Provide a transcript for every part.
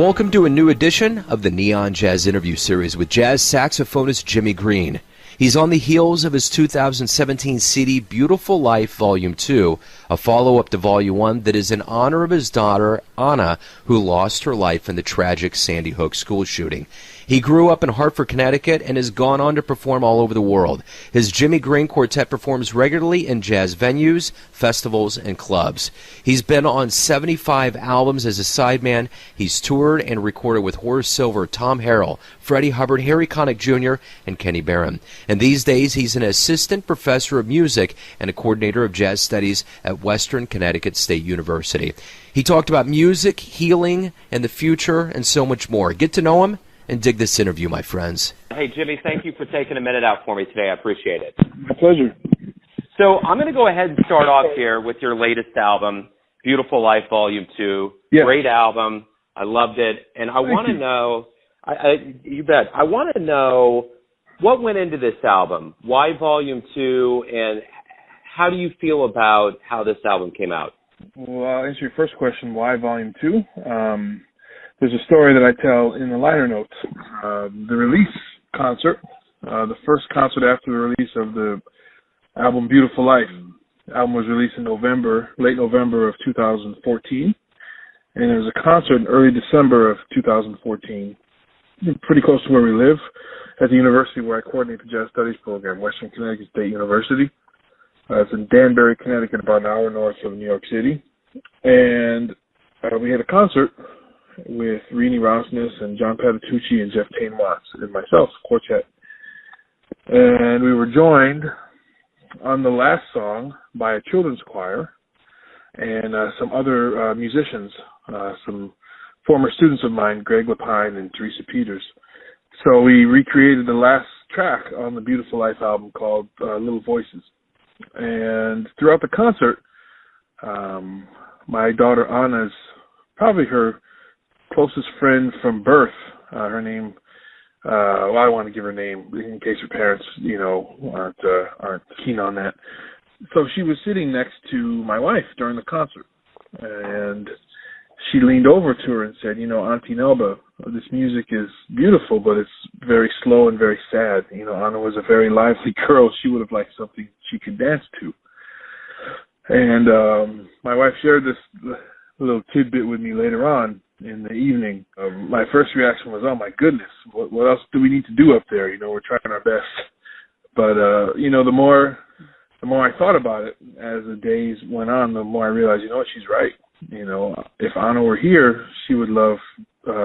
Welcome to a new edition of the Neon Jazz Interview Series with jazz saxophonist Jimmy Greene. He's on the heels of his 2017 CD Beautiful Life Volume 2, a follow-up to Volume 1 that is in honor of his daughter, Anna, who lost her life in the tragic Sandy Hook school shooting. He grew up in Hartford, Connecticut, and has gone on to perform all over the world. His Jimmy Greene Quartet performs regularly in jazz venues, festivals, and clubs. He's been on 75 albums as a sideman. He's toured and recorded with Horace Silver, Tom Harrell, Freddie Hubbard, Harry Connick Jr., and Kenny Barron. And these days, he's an assistant professor of music and a coordinator of jazz studies at Western Connecticut State University. He talked about music, healing, and the future, and so much more. Get to know him and dig this interview, my friends. Hey, Jimmy, thank you for taking a minute out for me today. I appreciate it. My pleasure. So I'm going to go ahead and start off here with your latest album, Beautiful Life Volume 2. Yes. Great album. I loved it. And I want to know, you bet, I want to know what went into this album, why Volume 2, and how do you feel about how this album came out? Well, I'll answer your first question, why Volume 2? There's a story that I tell in the liner notes. The release concert, the first concert after the release of the album Beautiful Life. The album was released in November, late November of 2014. And there was a concert in early December of 2014, pretty close to where we live, at the university where I coordinate the Jazz Studies program, Western Connecticut State University. It's in Danbury, Connecticut, about an hour north of New York City. And we had a concert with Renee Rosnes and John Patitucci and Jeff Tain-Watts and myself, quartet. And we were joined on the last song by a children's choir and some other musicians, some former students of mine, Greg Lapine and Teresa Peters. So we recreated the last track on the Beautiful Life album called Little Voices. And throughout the concert, my daughter Anna's probably her closest friend from birth. Her name, I don't want to give her name in case her parents, aren't keen on that. So she was sitting next to my wife during the concert, and she leaned over to her and said, Auntie Nelba, this music is beautiful, but it's very slow and very sad. Anna was a very lively girl. She would have liked something she could dance to. And my wife shared this little tidbit with me later on in the evening. My first reaction was, oh my goodness, what else do we need to do up there? We're trying our best. But, the more I thought about it as the days went on, the more I realized, she's right. If Anna were here, she would love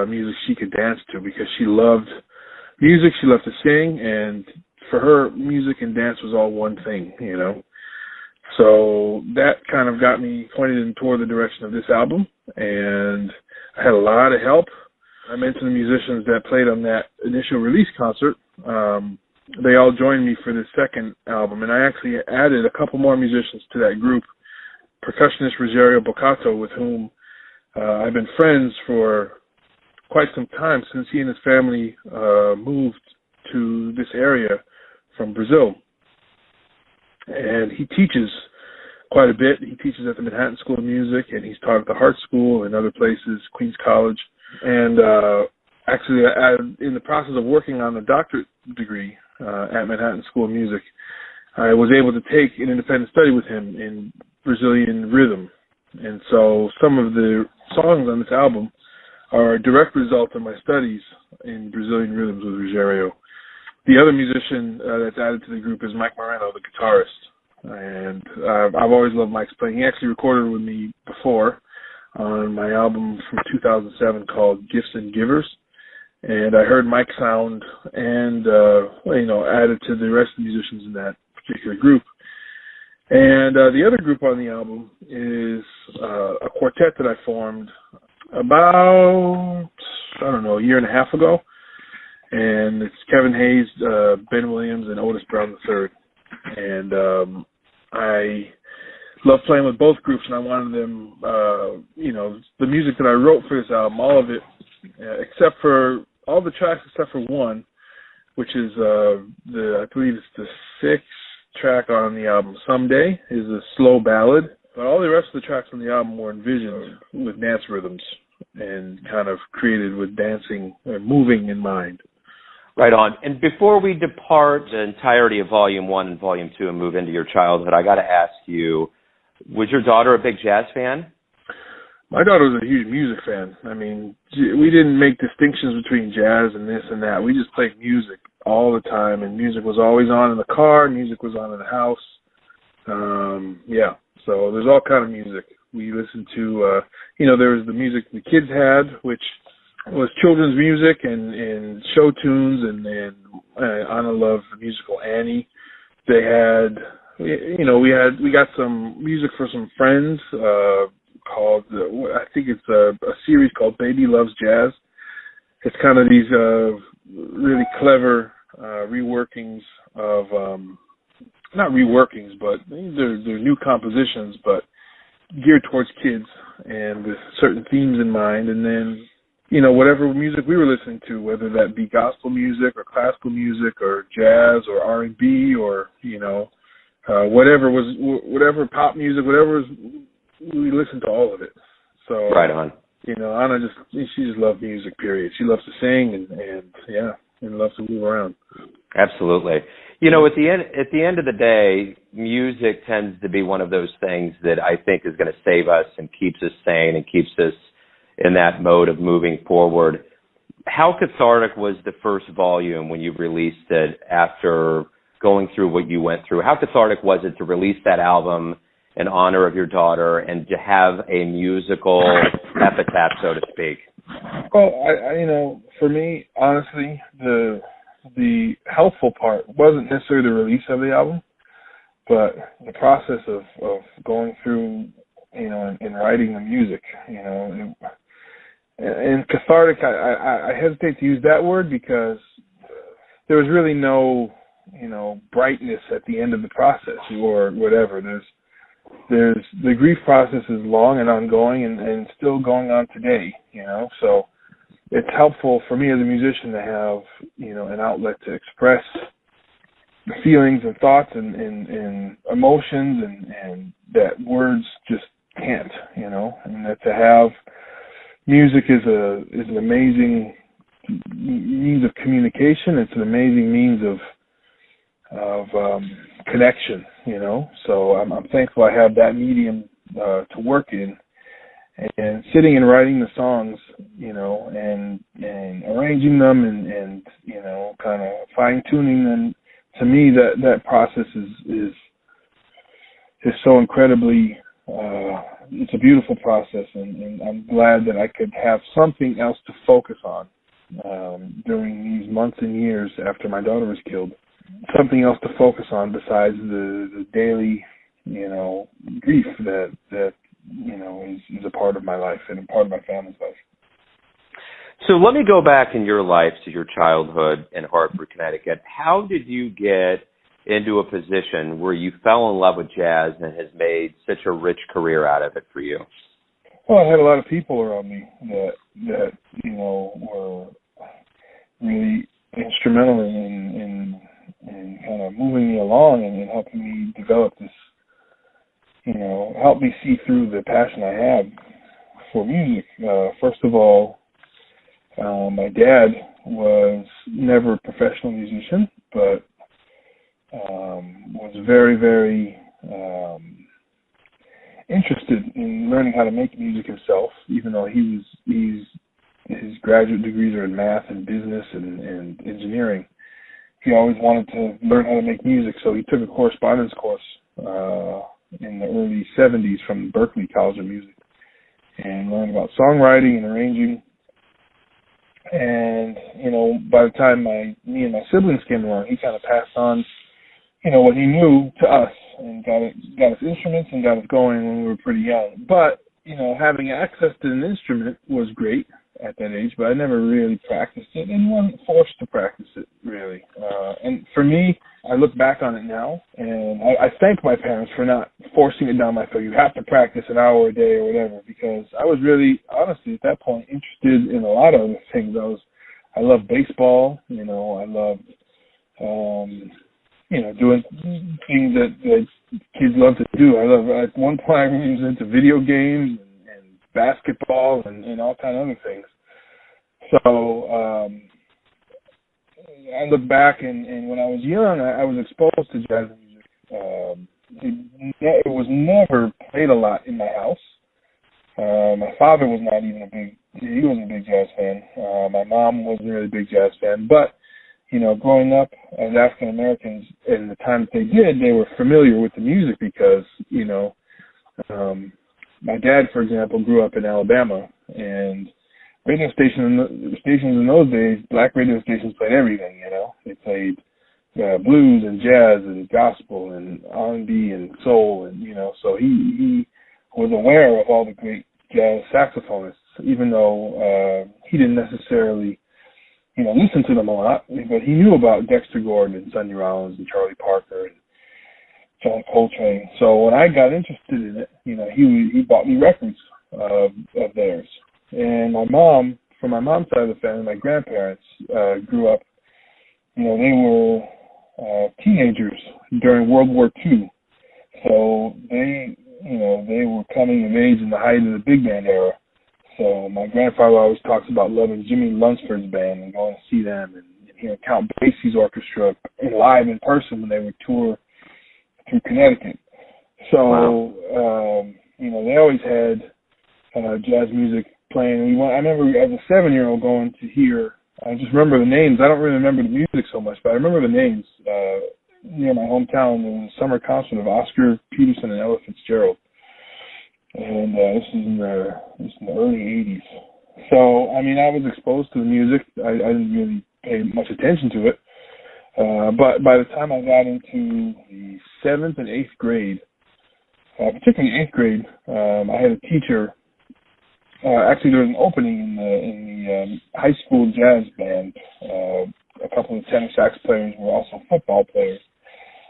music she could dance to because she loved music, she loved to sing, and for her, music and dance was all one thing, So that kind of got me pointed in toward the direction of this album, and I had a lot of help. I mentioned the musicians that played on that initial release concert. They all joined me for the second album, and I actually added a couple more musicians to that group. Percussionist Rogerio Bocato, with whom I've been friends for quite some time since he and his family moved to this area from Brazil. And he teaches quite a bit. He teaches at the Manhattan School of Music, and he's taught at the Hart School and other places, Queens College. And actually, in the process of working on the doctorate degree at Manhattan School of Music, I was able to take an independent study with him in Brazilian rhythm. And so some of the songs on this album are a direct result of my studies in Brazilian rhythms with Rogerio. The other musician that's added to the group is Mike Moreno, the guitarist. And I've always loved Mike's playing. He actually recorded with me before on my album from 2007 called Gifts and Givers. And I heard Mike's sound and, added to the rest of the musicians in that particular group. And the other group on the album is a quartet that I formed about, a year and a half ago. And it's Kevin Hayes, Ben Williams, and Otis Brown III. And I love playing with both groups, and I wanted them, the music that I wrote for this album, all of it, except for all the tracks except for one, which is I believe it's the sixth track on the album, Someday, is a slow ballad. But all the rest of the tracks on the album were envisioned with dance rhythms. and kind of created with dancing or moving in mind. Right on. And before we depart the entirety of Volume 1 and Volume 2 and move into your childhood, I got to ask you, was your daughter a big jazz fan? My daughter was a huge music fan. I mean, we didn't make distinctions between jazz and this and that. We just played music all the time, and music was always on in the car, music was on in the house. So there's all kind of music. We listened to, there was the music the kids had, which was children's music and show tunes, and Anna loved the musical Annie. They had, we got some music for some friends called, I think it's a series called Baby Loves Jazz. It's kind of these really clever reworkings of, not reworkings, but they're new compositions, but geared towards kids and with certain themes in mind. And then, whatever music we were listening to, whether that be gospel music or classical music or jazz or R&B or, whatever pop music, we listened to all of it. So, right on. Anna she just loved music, period. She loves to sing and loves to move around. Absolutely. At the end of the day, music tends to be one of those things that I think is going to save us and keeps us sane and keeps us in that mode of moving forward. How cathartic was the first volume when you released it after going through what you went through? How cathartic was it to release that album in honor of your daughter and to have a musical epitaph, so to speak? Well, for me, honestly, the helpful part wasn't necessarily the release of the album, but the process of going through, and writing the music, and cathartic, I hesitate to use that word because there was really no, brightness at the end of the process or whatever. There's the grief process is long and ongoing and still going on today, so it's helpful for me as a musician to have, an outlet to express the feelings and thoughts and emotions and that words just can't, and that to have music is an amazing means of communication. It's an amazing means of connection, So I'm thankful I have that medium to work in. And sitting and writing the songs, and arranging them and kind of fine-tuning them, to me, that process is so incredibly, it's a beautiful process, and I'm glad that I could have something else to focus on during these months and years after my daughter was killed. Something else to focus on besides the daily, grief that is a part of my life and a part of my family's life. So let me go back in your life to your childhood in Hartford, Connecticut. How did you get into a position where you fell in love with jazz and has made such a rich career out of it for you? Well, I had a lot of people around me that were really instrumental in kind of moving me along and helping me develop this, help me see through the passion I had for music. First of all, my dad was never a professional musician, but was very, very interested in learning how to make music himself, even though his graduate degrees are in math and business and engineering. He always wanted to learn how to make music, so he took a correspondence course in the early 70s from Berklee College of Music and learned about songwriting and arranging. And, by the time me and my siblings came along, he kind of passed on, what he knew to us and got us instruments and got us going when we were pretty young. But, having access to an instrument was great at that age, but I never really practiced it and wasn't forced to practice it, really. And for me, I look back on it now, and I thank my parents for not forcing it down my throat. You have to practice an hour a day or whatever, because I was really, honestly, at that point, interested in a lot of other things. I loved baseball, I loved, doing things that kids love to do. At one point I was into video games and basketball and all kind of other things. So I look back, and when I was young, I was exposed to jazz music. It was never played a lot in my house. My father was not even he wasn't a big jazz fan. My mom wasn't really a big jazz fan, but growing up as African Americans in the time that they did, they were familiar with the music because, my dad, for example, grew up in Alabama, and radio stations in those days, black radio stations played everything, They played blues and jazz and gospel and R&B and soul, and, so he was aware of all the great jazz saxophonists, even though he didn't necessarily listen to them a lot, but he knew about Dexter Gordon and Sonny Rollins and Charlie Parker and John Coltrane. So when I got interested in it, he bought me records of theirs. And my mom, from my mom's side of the family, my grandparents grew up, they were teenagers during World War II. So they were coming of age in the height of the big band era. So my grandfather always talks about loving Jimmy Lunsford's band and going to see them and hearing Count Basie's orchestra live in person when they would tour through Connecticut. So, they always had jazz music playing. I remember as a 7-year-old going to hear, I just remember the names. I don't really remember the music so much, but I remember the names. Near my hometown, there was a summer concert of Oscar Peterson and Ella Fitzgerald. And this is in the early 80s. So, I was exposed to the music. I didn't really pay much attention to it. But by the time I got into the 7th and 8th grade, particularly 8th grade, I had a teacher. Actually, there was an opening in the high school jazz band. A couple of tenor sax players were also football players.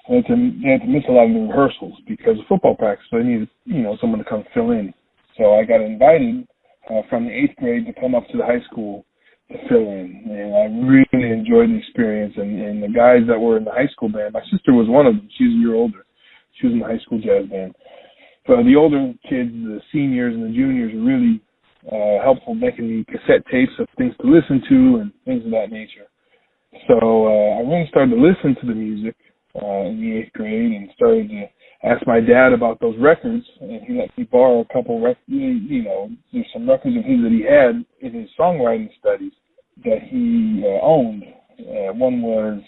They had to miss a lot of the rehearsals because of football practice, so they needed, someone to come fill in. So I got invited from the 8th grade to come up to the high school to fill in, and I really enjoyed the experience. And the guys that were in the high school band, my sister was one of them. She was a year older. She was in the high school jazz band. So the older kids, the seniors and the juniors, were really helpful, making me cassette tapes of things to listen to and things of that nature. So I really started to listen to the music in the 8th grade and started to ask my dad about those records, and he let me borrow a couple records. There's some records of his that he had in his songwriting studies that he owned. One was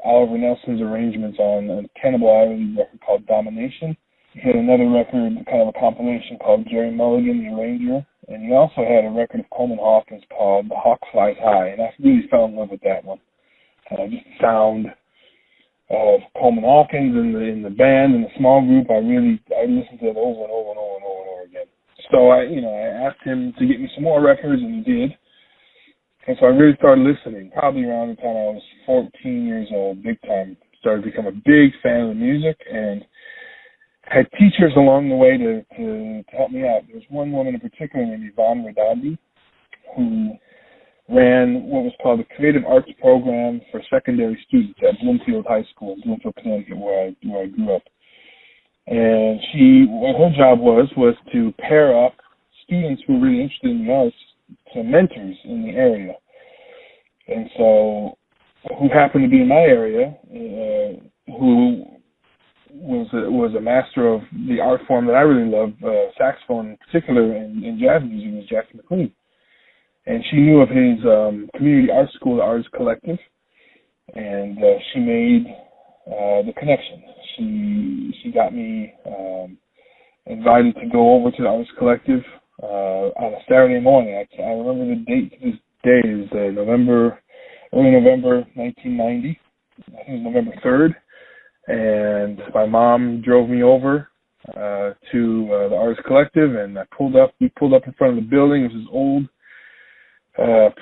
Oliver Nelson's arrangements on a Cannibal Island record called Domination. He had another record, kind of a compilation called Jerry Mulligan, the Arranger, and he also had a record of Coleman Hawkins called The Hawk Flies High, and I really fell in love with that one. Just the sound of Coleman Hawkins in the band and the small group, I listened to it over and over and over and over and over again. So I asked him to get me some more records, and he did. And so I really started listening. Probably around the time I was 14 years old, big time. Started to become a big fan of the music, and had teachers along the way to help me out. There was one woman in particular named Yvonne Radandi, who ran what was called the Creative Arts Program for secondary students at Bloomfield High School in Bloomfield, Connecticut, where I grew up. And what her job was to pair up students who were really interested in the arts to mentors in the area. And so, who happened to be in my area, who was a master of the art form that I really love, saxophone in particular, and jazz music, was Jackie McLean. And she knew of his community art school, the Artist Collective, and she made the connection. She got me invited to go over to the Artist Collective on a Saturday morning. I remember the date to this day is early November 1990. I think it was November 3rd. And my mom drove me over to the Artist Collective, and we pulled up in front of the building. It was this old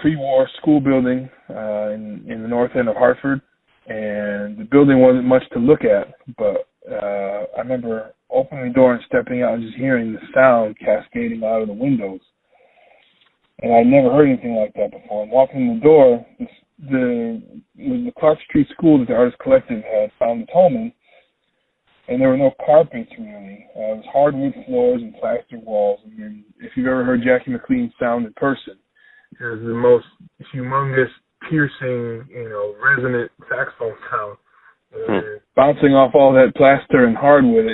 pre-war school building in the north end of Hartford, and the building wasn't much to look at, but I remember opening the door and stepping out and just hearing the sound cascading out of the windows, and I'd never heard anything like that before. And walking in the door, it was the Clark Street School that the Artist Collective had found its home in, and there were no carpets really. It was hardwood floors and plaster walls. And then if you've ever heard Jackie McLean's sound in person, it was the most humongous, piercing, resonant saxophone sound. Bouncing off all that plaster and hardwood,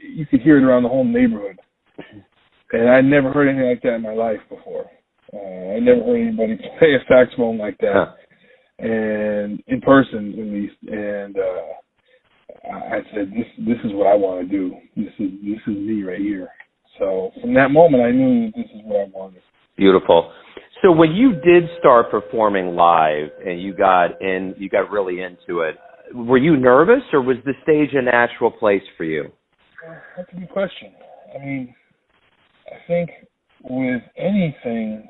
you could hear it around the whole neighborhood. And I'd never heard anything like that in my life before. I never heard anybody play a saxophone like that, and in person at least. And I said, "This is what I want to do. This is me right here." So from that moment, I knew that this is what I wanted. Beautiful. So when you did start performing live and you got really into it, were you nervous, or was the stage a natural place for you? That's a good question. I mean, I think with anything,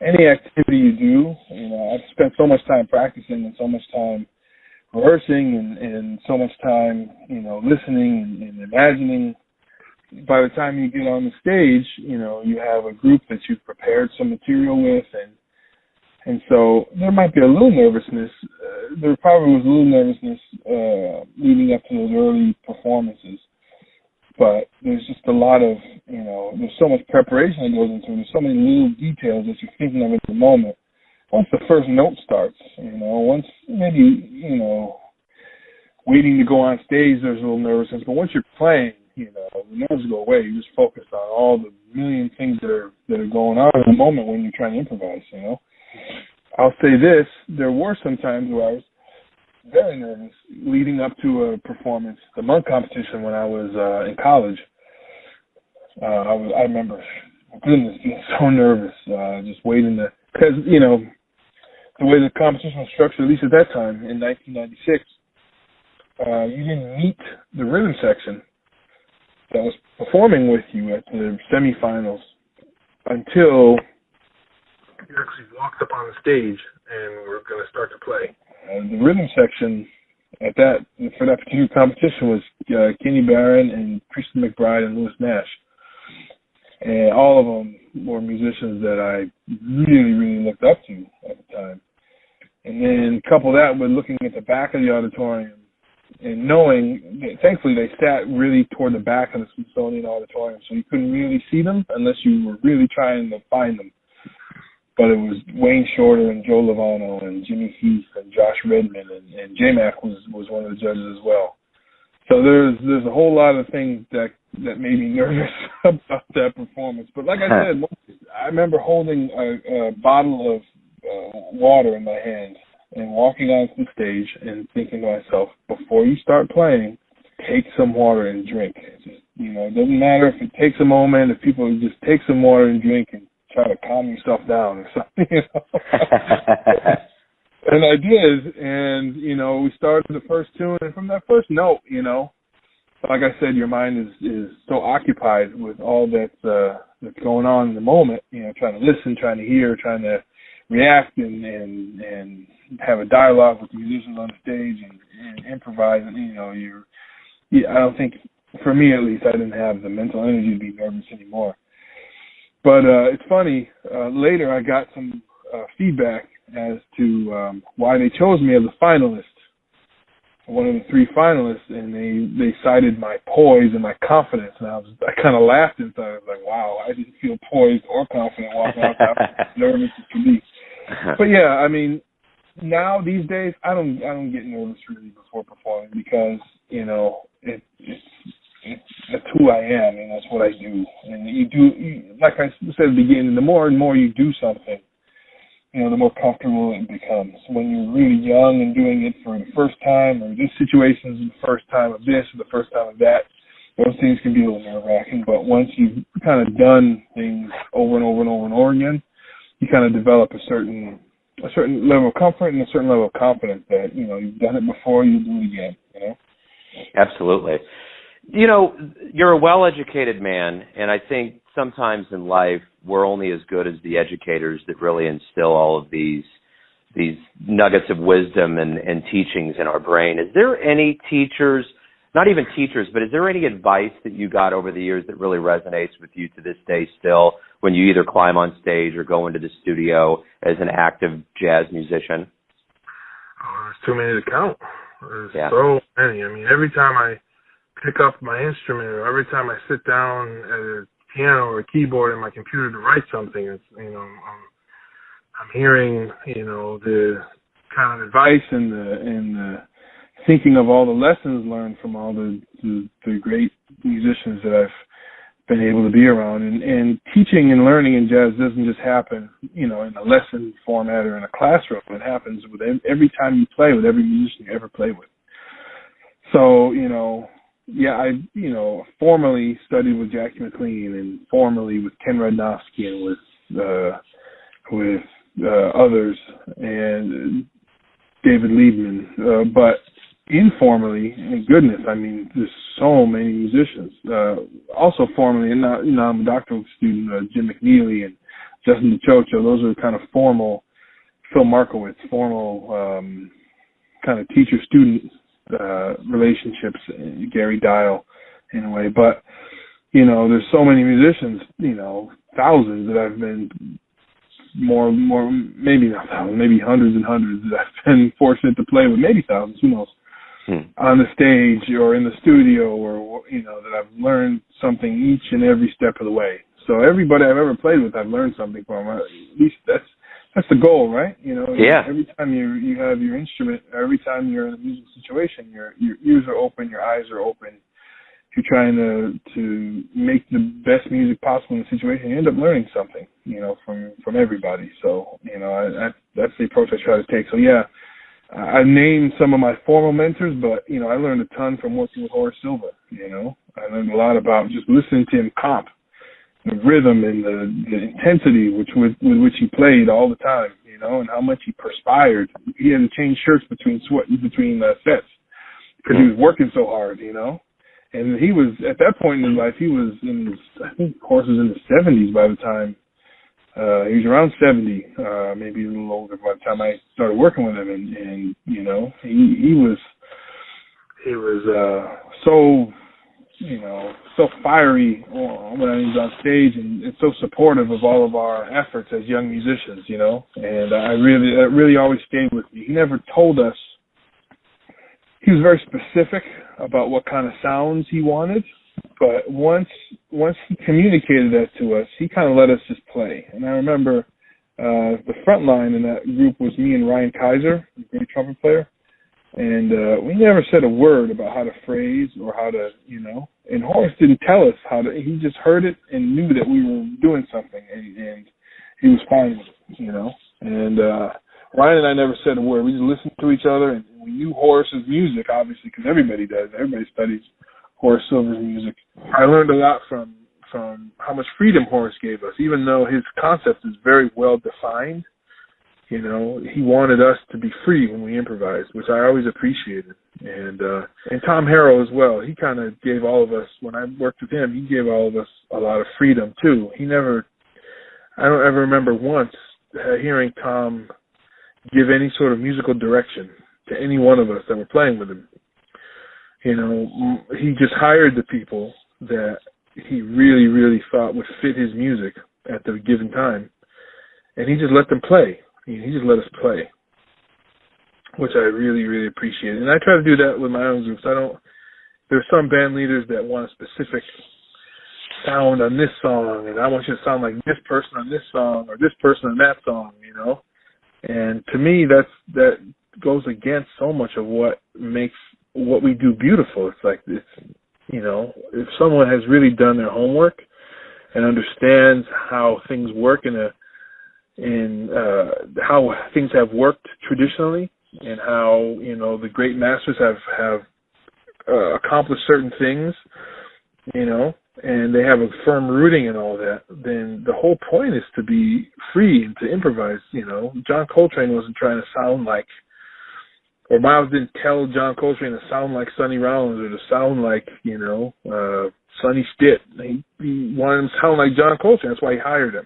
any activity you do, I've spent so much time practicing and so much time rehearsing and so much time, listening and imagining. By the time you get on the stage, you have a group that you've prepared some material with, and so there might be a little nervousness. There probably was a little nervousness leading up to those early performances. But there's just a lot of, there's so much preparation that goes into it. There's so many little details that you're thinking of at the moment. Once the first note starts, once maybe, waiting to go on stage, there's a little nervousness. But once you're playing, the nerves go away. You just focus on all the million things that are going on in the moment when you're trying to improvise, I'll say this, there were some times where I was very nervous leading up to a performance, the monk competition when I was in college. I remember, goodness, being so nervous, just waiting because, the way the competition was structured, at least at that time, in 1996, you didn't meet the rhythm section that was performing with you at the semifinals until you actually walked up on the stage and we're going to start to play. The rhythm section for that particular competition was Kenny Barron and Christian McBride and Lewis Nash. And all of them were musicians that I really, really looked up to at the time. And then couple that with looking at the back of the auditorium and knowing, thankfully they sat really toward the back of the Smithsonian Auditorium, so you couldn't really see them unless you were really trying to find them. But it was Wayne Shorter and Joe Lovano and Jimmy Heath and Josh Redman and J-Mac was one of the judges as well. So there's a whole lot of things that made me nervous about that performance. But like I said, I remember holding a bottle of water in my hand and walking onto the stage and thinking to myself, before you start playing, take some water and drink. Just, it doesn't matter if it takes a moment, if people just take some water and drink and try to calm yourself down or something, And I did, and, we started the first tune, and from that first note, like I said, your mind is so occupied with all that's going on in the moment, trying to listen, trying to hear, trying to react and have a dialogue with the musicians on the stage and improvise, and, I don't think, for me at least, I didn't have the mental energy to be nervous anymore. But it's funny, later I got some feedback as to why they chose me as a finalist, one of the three finalists, and they cited my poise and my confidence, and I kind of laughed inside. I was like, wow, I didn't feel poised or confident walking out there. I was nervous as can be. But yeah, I mean, now these days I don't get nervous really before performing because, that's who I am, and that's what I do. And like I said at the beginning, the more and more you do something, the more comfortable it becomes. When you're really young and doing it for the first time, or this situation is the first time of this, or the first time of that, those things can be a little nerve-wracking. But once you've kind of done things over and over and over and over again, you kind of develop a certain level of comfort and a certain level of confidence that, you've done it before, you'll do it again, Absolutely. You're a well-educated man, and I think sometimes in life we're only as good as the educators that really instill all of these nuggets of wisdom and teachings in our brain. Is there any teachers, not even teachers, but is there any advice that you got over the years that really resonates with you to this day still when you either climb on stage or go into the studio as an active jazz musician? There's too many to count. There's Yeah. so many. I mean, every time I pick up my instrument or every time I sit down at a piano or a keyboard in my computer to write something, it's, I'm hearing, the kind of advice and the thinking of all the lessons learned from all the great musicians that I've been able to be around. And teaching and learning in jazz doesn't just happen, in a lesson format or in a classroom. It happens with every time you play with every musician you ever play with. So, I formally studied with Jackie McLean and formally with Ken Radnofsky and with others and David Liebman, but informally, and goodness, I mean, there's so many musicians. Also formally, and now, I'm a doctoral student, Jim McNeely and Justin DeChocho. Those are kind of formal, Phil Markowitz, formal kind of teacher-student relationships, Gary Dial in a way. But, there's so many musicians, thousands that I've been more, maybe not thousands, maybe hundreds and hundreds that I've been fortunate to play with, maybe thousands, who knows, on the stage or in the studio or, that I've learned something each and every step of the way. So everybody I've ever played with, I've learned something from. At least that's the goal, right? Yeah. Every time you have your instrument, every time you're in a musical situation, your ears are open, your eyes are open. You're trying to make the best music possible in the situation. You end up learning something, from everybody. So, that's the approach I try to take. So, yeah, I named some of my formal mentors, but, I learned a ton from working with Horace Silver, I learned a lot about just listening to him comp, the rhythm and the intensity with which he played all the time, and how much he perspired. He had to change shirts between sets because he was working so hard, And he was, at that point in his life, he was in his, I think Horace was in his 70s by the time, he was around 70, maybe a little older by the time I started working with him. And he was so, so fiery when he was on stage and so supportive of all of our efforts as young musicians, and that really always stayed with me. He never told us. He was very specific about what kind of sounds he wanted, but once he communicated that to us, he kind of let us just play. And I remember the front line in that group was me and Ryan Kaiser, the great trumpet player, and we never said a word about how to phrase or how to, and Horace didn't tell us how to. He just heard it and knew that we were doing something, and he was fine with it, and Ryan and I never said a word. We just listened to each other, and we knew Horace's music, obviously, because everybody does. Everybody studies Horace Silver's music. I learned a lot from how much freedom Horace gave us, even though his concept is very well defined. He wanted us to be free when we improvised, which I always appreciated. And Tom Harrell as well. He kind of gave all of us, when I worked with him, he gave all of us a lot of freedom, too. I don't ever remember once hearing Tom give any sort of musical direction to any one of us that were playing with him. He just hired the people that he really, really thought would fit his music at the given time, and he just let them play. He just let us play, which I really, really appreciate. And I try to do that with my own groups. There's some band leaders that want a specific sound on this song, and I want you to sound like this person on this song or this person on that song, And to me, that goes against so much of what makes what we do beautiful. It's like this, if someone has really done their homework and understands how things work in how things have worked traditionally and how, the great masters have accomplished certain things, and they have a firm rooting in all that, then the whole point is to be free and to improvise. John Coltrane wasn't trying to sound like, or Miles didn't tell John Coltrane to sound like Sonny Rollins or to sound like, Sonny Stitt. He wanted him to sound like John Coltrane. That's why he hired him,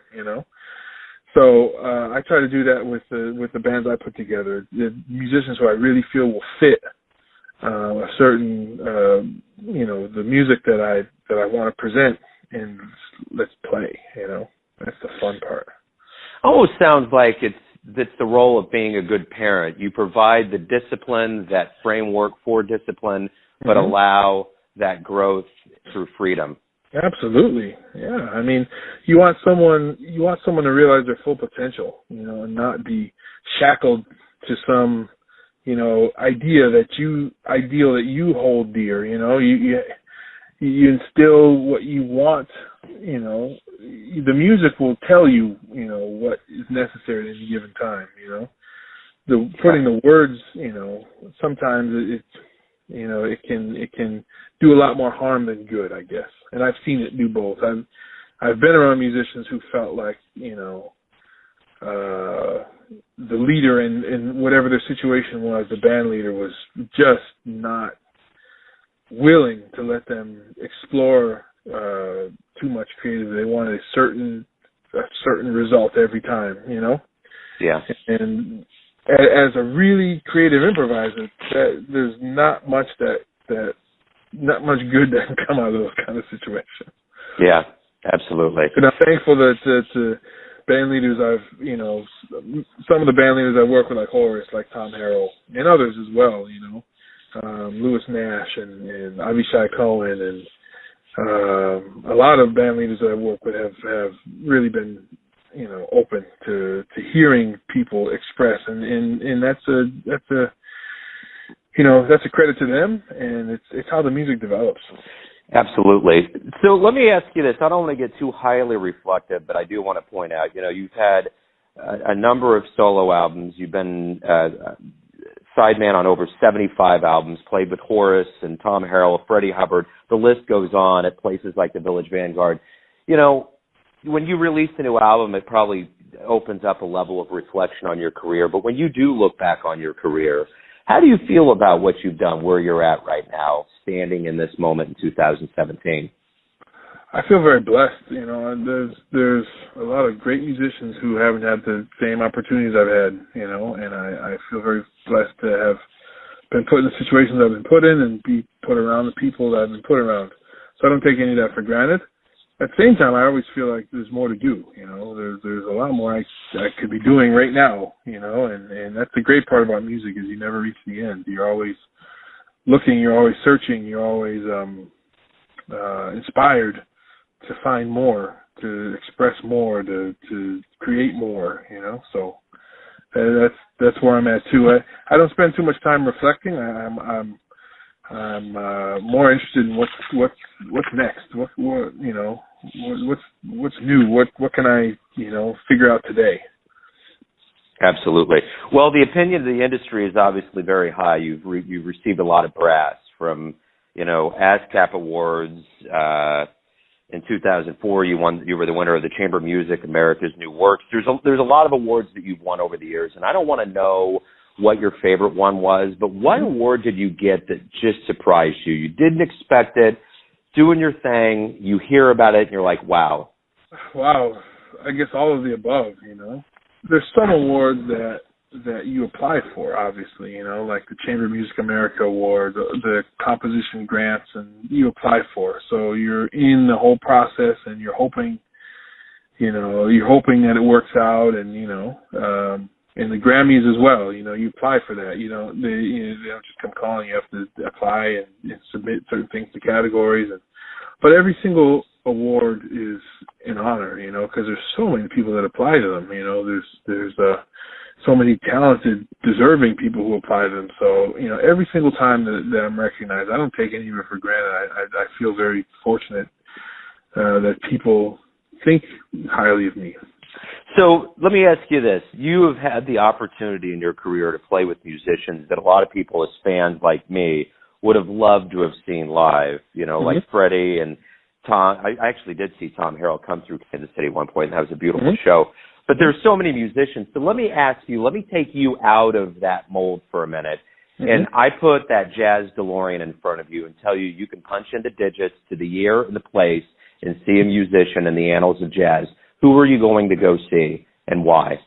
So I try to do that with the bands I put together, the musicians who I really feel will fit a certain, the music that I want to present, and let's play. That's the fun part. Almost sounds like it's that's the role of being a good parent. You provide the discipline, that framework for discipline, but allow that growth through freedom. Absolutely. Yeah. I mean, you want someone to realize their full potential, and not be shackled to some, ideal that you hold dear. You instill what you want. The music will tell you, what is necessary at any given time. Putting the words, sometimes it can do a lot more harm than good, I guess. And I've seen it do both. I've been around musicians who felt like, the leader in whatever their situation was, the band leader was just not willing to let them explore too much creativity. They wanted a certain result every time, Yeah. And as a really creative improviser, there's not much not much good that can come out of those kind of situations. Yeah, absolutely. And I'm thankful that band leaders some of the band leaders I work with, like Horace, like Tom Harrell, and others as well, Lewis Nash and Avishai Cohen, and a lot of band leaders that I work with have really been, open to hearing people express, and that's a credit to them, and it's how the music develops. Absolutely. So let me ask you this. I don't want to get too highly reflective, but I do want to point out, you've had a number of solo albums. You've been sideman on over 75 albums, played with Horace and Tom Harrell, Freddie Hubbard. The list goes on at places like the Village Vanguard. When you release a new album, it probably opens up a level of reflection on your career. But when you do look back on your career, how do you feel about what you've done, where you're at right now, standing in this moment in 2017? I feel very blessed. And there's a lot of great musicians who haven't had the same opportunities I've had, and I feel very blessed to have been put in the situations I've been put in and be put around the people that I've been put around. So I don't take any of that for granted. At the same time, I always feel like there's more to do. There's a lot more I could be doing right now. And that's the great part about music is you never reach the end. You're always looking, you're always searching, you're always inspired to find more, to express more, to create more. So that's where I'm at too. I don't spend too much time reflecting. I'm more interested in what's next. What's new? What can I figure out today? Absolutely. Well, the opinion of the industry is obviously very high. You've received a lot of brass from ASCAP awards. In 2004, you were the winner of the Chamber of Music America's New Works. There's a lot of awards that you've won over the years, and I don't want to know what your favorite one was, but what award did you get that just surprised you? You didn't expect it, doing your thing, you hear about it, and you're like, wow. Wow. I guess all of the above, There's some awards that you apply for, obviously, like the Chamber of Music America Award, the composition grants, and you apply for. So you're in the whole process, and you're hoping that it works out, and, and the Grammys as well, you apply for that. They don't just come calling. You have to apply and submit certain things to categories. But every single award is an honor, because there's so many people that apply to them. There's so many talented, deserving people who apply to them. So, every single time that I'm recognized, I don't take any of it for granted. I feel very fortunate that people think highly of me. So let me ask you this. You have had the opportunity in your career to play with musicians that a lot of people as fans like me would have loved to have seen live, like Freddie and Tom. I actually did see Tom Harrell come through Kansas City at one point, and that was a beautiful show. But there's so many musicians. So let me take you out of that mold for a minute. And I put that jazz DeLorean in front of you and tell you can punch into digits to the year and the place and see a musician in the annals of jazz. Who are you going to go see and why?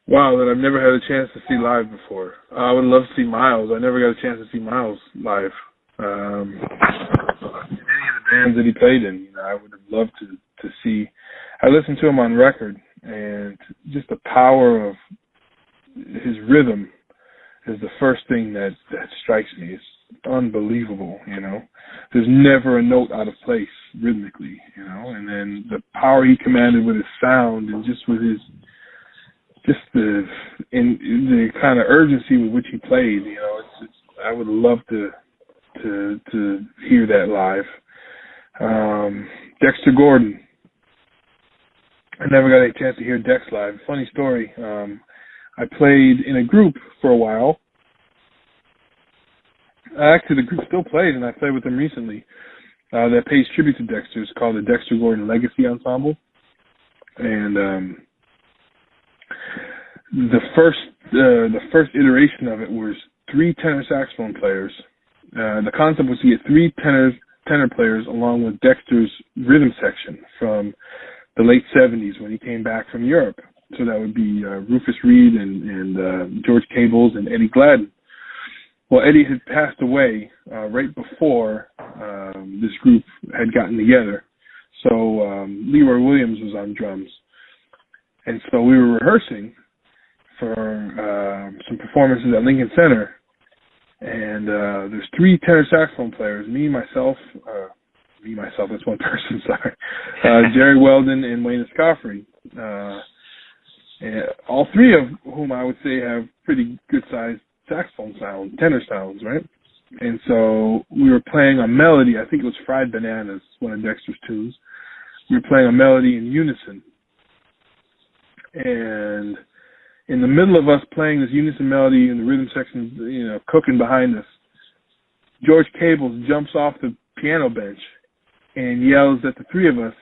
Wow, that I've never had a chance to see live before. I would love to see Miles. I never got a chance to see Miles live. Any of the bands that he played in, I would have loved to see. I listened to him on record, and just the power of his rhythm is the first thing that strikes me. It's unbelievable, you know. There's never a note out of place rhythmically, you know. And then the power he commanded with his sound and just with his, the kind of urgency with which he played, you know. It's I would love to hear that live. Dexter Gordon. I never got a chance to hear Dex live. Funny story. I played in a group for a while. Actually, the group still plays, and I played with them recently. That pays tribute to Dexter. It's called the Dexter Gordon Legacy Ensemble. And the first iteration of it was 3 tenor saxophone players. The concept was to get 3 tenor players along with Dexter's rhythm section from the late 70s when he came back from Europe. So that would be Rufus Reid and George Cables and Eddie Gladden. Well, Eddie had passed away right before this group had gotten together. So Leroy Williams was on drums. And so we were rehearsing for some performances at Lincoln Center. And there's 3 tenor saxophone players, me, myself, that's one person, sorry, Jerry Weldon and Wayne Escoffrey. And all 3 of whom I would say have pretty good-sized saxophone sound, tenor sounds, right? And so we were playing a melody, I think it was Fried Bananas, one of Dexter's tunes. We were playing a melody in unison. And in the middle of us playing this unison melody and the rhythm section, you know, cooking behind us, George Cables jumps off the piano bench and yells at the 3 of us,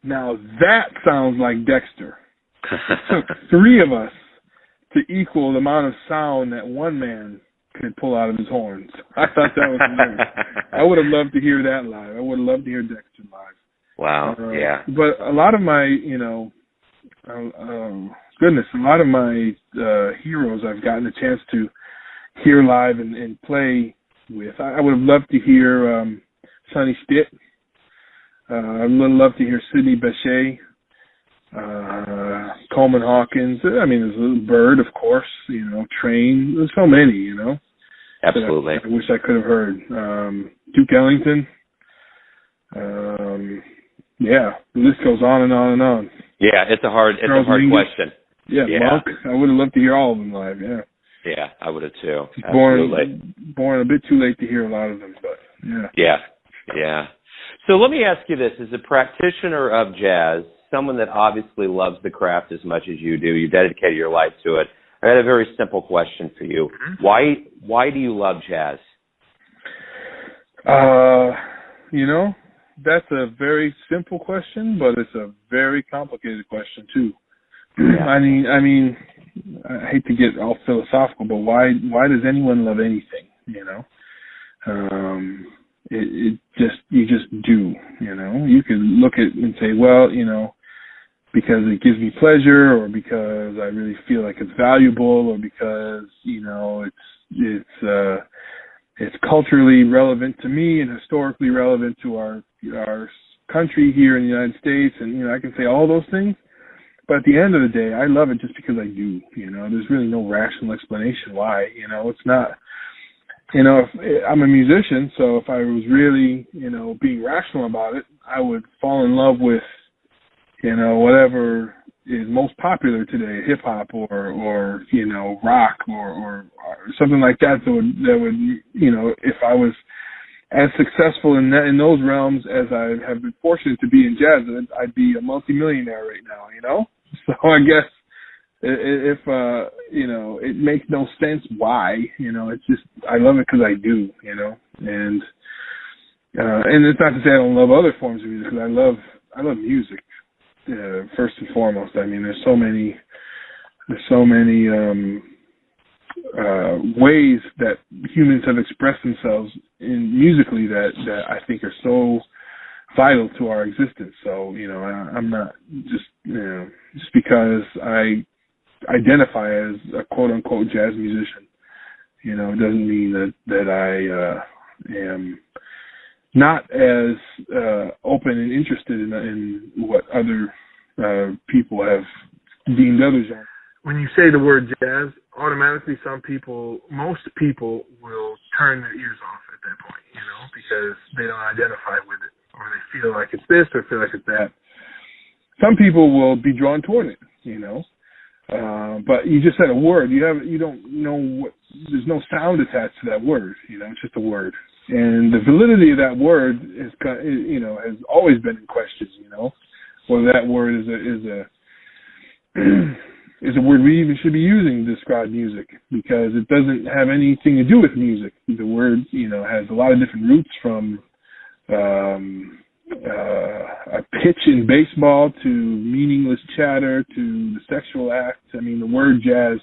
"Now that sounds like Dexter." It took 3 of us to equal the amount of sound that one man could pull out of his horns. I thought that was hilarious. I would have loved to hear that live. I would have loved to hear Dexter live. Wow, yeah. But a lot of my, you know, a lot of my heroes I've gotten a chance to hear live and play with. I would have loved to hear Sonny Stitt. I would love to hear Sidney Bechet. Coleman Hawkins. I mean, there's Little Bird, of course, you know, Train. There's so many, you know. Absolutely. I wish I could have heard. Duke Ellington. Yeah, the list goes on and on and on. Yeah, it's a hard question. Yeah, Monk. I would have loved to hear all of them live, yeah. Yeah, I would have too. Absolutely. Born a bit too late to hear a lot of them, but yeah. Yeah. So let me ask you this. As a practitioner of jazz, someone that obviously loves the craft as much as you do, you dedicated your life to it, I had a very simple question for you. Mm-hmm. Why do you love jazz? You know, that's a very simple question, but it's a very complicated question too. Yeah. I mean, I hate to get all philosophical, but why does anyone love anything? You know, you just do. You know, you can look at it and say, well, you know, because it gives me pleasure, or because I really feel like it's valuable, or because, you know, it's culturally relevant to me and historically relevant to our country here in the United States, and, you know, I can say all those things. But at the end of the day, I love it just because I do. You know, there's really no rational explanation why. You know, it's not. You know, if I'm a musician, so if I was really, you know, being rational about it, I would fall in love with, you know, whatever is most popular today, hip hop or you know, rock or something like that. That would, you know, if I was as successful in those realms as I have been fortunate to be in jazz, I'd be a multimillionaire right now. You know, so I guess if you know, it makes no sense why. You know, it's just I love it because I do. You know, and it's not to say I don't love other forms of music, because I love music. First and foremost, I mean, there's so many ways that humans have expressed themselves musically that I think are so vital to our existence. So, you know, I'm not just because I identify as a quote unquote jazz musician, you know, it doesn't mean that I am not as open and interested in what other people have deemed other genres. When you say the word jazz, automatically most people will turn their ears off at that point, because they don't identify with it, or they feel like it's this or feel like it's that. Some people will be drawn toward it, but you just said a word. You don't know what. There's no sound attached to that word. It's just a word, and the validity of that word has always been in question. Whether that word is a word we even should be using to describe music, because it doesn't have anything to do with music. The word, has a lot of different roots, from a pitch in baseball to meaningless chatter to the sexual act. I mean, the word jazz,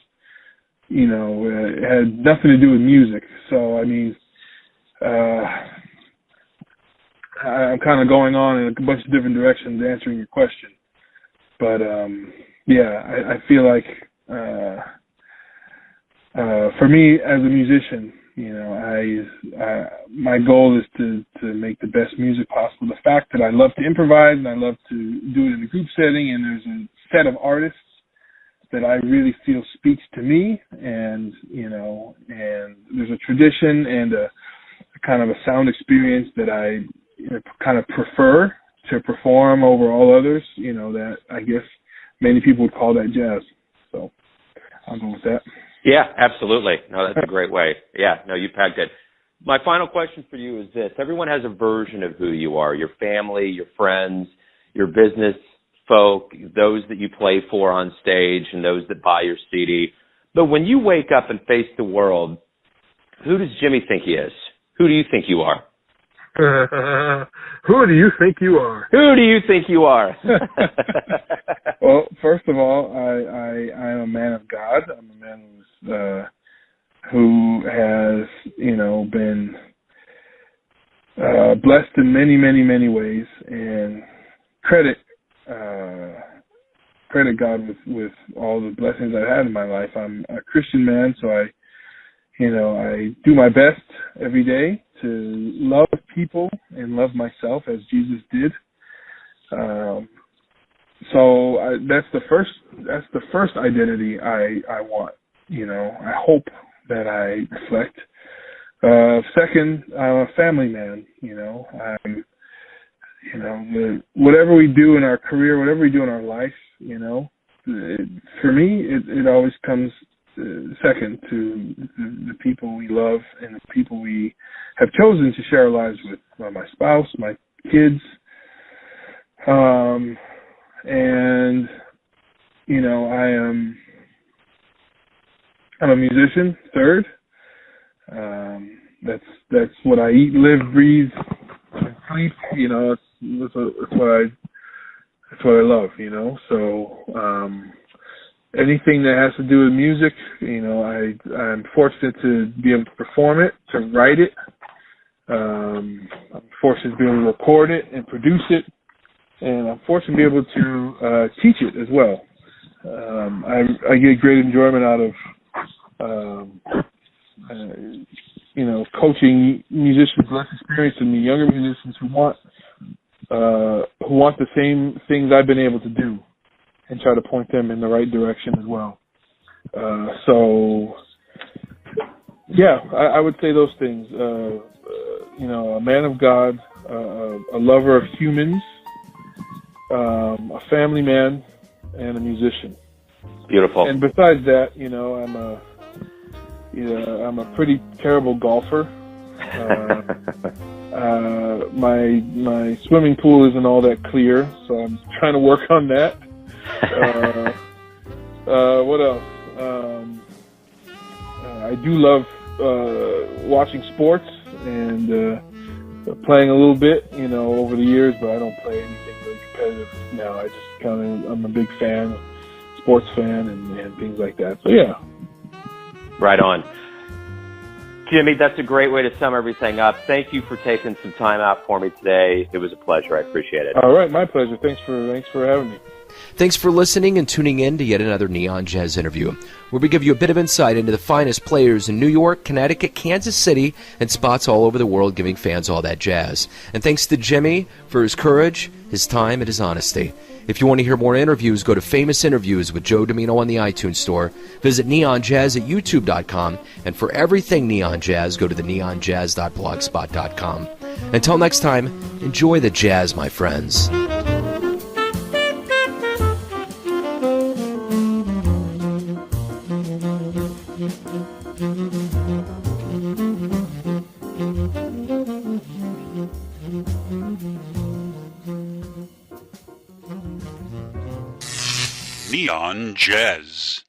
had nothing to do with music. So, I'm kind of going on in a bunch of different directions answering your question. But, I feel like for me as a musician, my goal is to make the best music possible. The fact that I love to improvise and I love to do it in a group setting, and there's a set of artists that I really feel speaks to me, and and there's a tradition and a kind of a sound experience that I kind of prefer to perform over all others. That I guess many people would call that jazz. So I'll go with that. Yeah, absolutely. No, that's a great way. Yeah, no, you pegged it. My final question for you is this. Everyone has a version of who you are: your family, your friends, your business folk, those that you play for on stage, and those that buy your CD. But when you wake up and face the world, who does Jimmy think he is? Who do you think you are? Who do you think you are? Who do you think you are? Well, first of all, I'm a man of God. I'm a man who has, been blessed in many, many, many ways, and credit God with all the blessings I've had in my life. I'm a Christian man, so I do my best every day to love people and love myself as Jesus did. So that's the first identity I want. I hope that I reflect. Second, I'm a family man. Whatever we do in our career, whatever we do in our life, for me, it always comes second to the people we love and the people we have chosen to share our lives with. My spouse, my kids, and I'm a musician. Third, that's what I eat, live, breathe, and sleep. That's what I love. So anything that has to do with music, I'm fortunate to be able to perform it, to write it. I'm fortunate to be able to record it and produce it, and I'm fortunate to be able to teach it as well. I get great enjoyment out of coaching musicians less experienced than me, younger musicians who want the same things I've been able to do, and try to point them in the right direction as well. I would say those things. A man of God, a lover of humans, a family man, and a musician. Beautiful. And besides that, I'm a pretty terrible golfer. My swimming pool isn't all that clear, so I'm trying to work on that. What else? I do love watching sports and playing a little bit, over the years, but I don't play anything really competitive now. I'm a big fan, sports fan, and things like that. So yeah. Right on. Jimmy, that's a great way to sum everything up. Thank you for taking some time out for me today. It was a pleasure. I appreciate it. All right, my pleasure. Thanks for having me. Thanks for listening and tuning in to yet another Neon Jazz interview, where we give you a bit of insight into the finest players in New York, Connecticut, Kansas City, and spots all over the world, giving fans all that jazz. And thanks to Jimmy for his courage, his time, and his honesty. If you want to hear more interviews, go to Famous Interviews with Joe Domino on the iTunes Store. Visit Neon Jazz at YouTube.com. And for everything Neon Jazz, go to the neonjazz.blogspot.com. Until next time, enjoy the jazz, my friends. Neon Jazz.